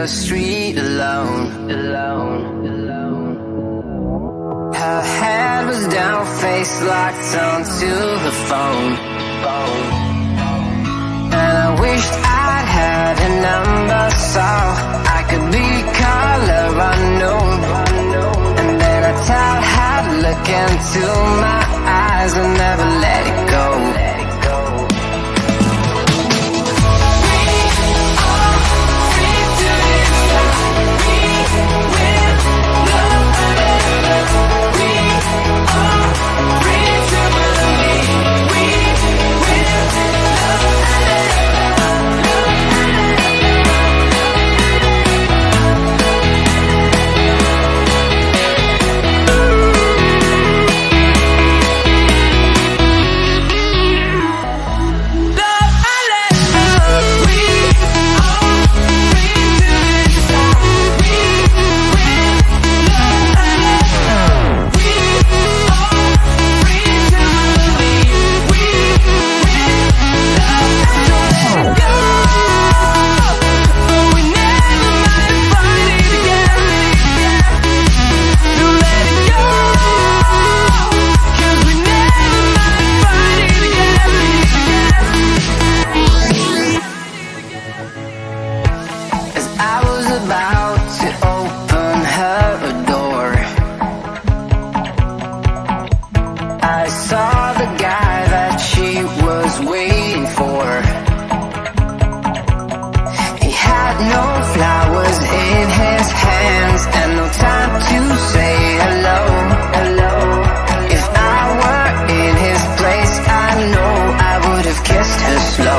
the street alone. Her head was down, face locked onto the phone. And I wished I'd had a number so I could be color unknown. And then I tell her to look into my eyes and never let it go. Slow.